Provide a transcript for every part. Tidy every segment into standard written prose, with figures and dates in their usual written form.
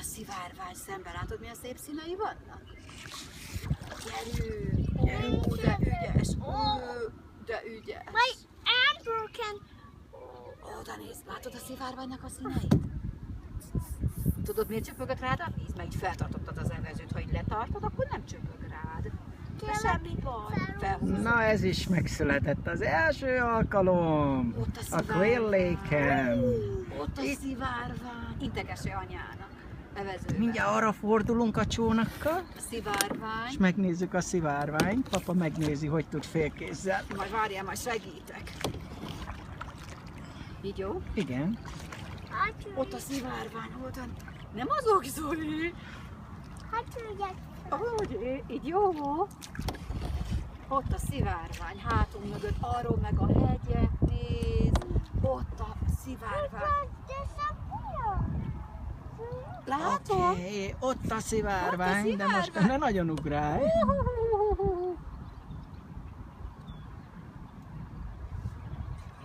szivárvány szembe, látod milyen szép színei vannak? Gyerünk! Ó, de ügyes! De ügyes! My arm broken. Oda nézd, látod a szivárványnak a színeit? Tudod, miért csöpögött rád a víz? Mert így feltartottad az evezőt, ha így letartod, akkor nem csöpög rád. De semmi baj. Felhúzod. Na ez is megszületett az első alkalom. Ott a A Quail Lake-en. Ott a szivárvány. Integesse anyának. Evezőben. Mindjárt arra fordulunk a csónakkal, A szivárvány. és megnézzük a szivárványt. Papa megnézi, hogy tud félkézzel. Majd várjál, majd segítek. Így jó? Igen. Ott a szivárvány, hol van? Nem azok, Zoli? Hát tudják. Ahogy, így jó? Ott a szivárvány, hátunk mögött, arról meg a hegyek, nézd. Ott a szivárvány. Látod? Oké, ott a szivárvány, Ott a de most szivárvány. ne nagyon ugrálj.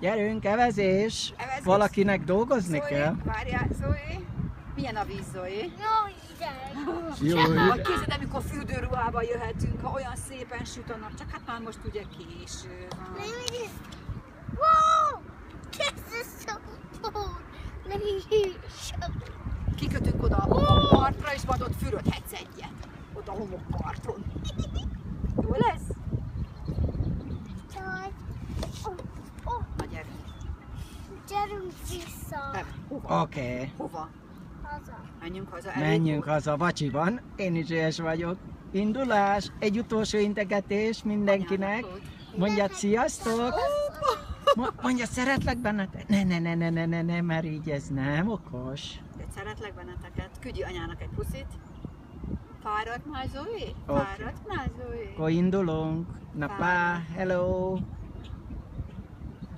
Gyerünk, evezés! Evezés. Valakinek dolgozni Zoli, kell. várjál, Zoli. Milyen a víz, Zoli? Jó, ideg. Jó, Vagy képzeld, amikor fürdőruhába jöhetünk, ha olyan szépen süt a nap, csak hát már most ugye késő van. Let me just. Whoa! This is so cool. Let me show. Kikötünk oda a homokpartra, és majd ott fürödhetsz egyet. Ott a homokparton. Jó lesz? Na gyerünk. Gyerünk vissza. Hova? Oké, Hova? Haza. Menjünk haza. menjünk haza, vacsiban. Én is ügyes vagyok. Indulás, egy utolsó integetés mindenkinek. Mondjad sziasztok! Mondja, szeretlek benneteket? Ne, mert így ez nem okos. Szeretlek benneteket. Küldj anyának egy puszit. Fáradt már, Zoli? Oké. Fáradt már, Zoli? Akkor indulunk. Na pá, hello!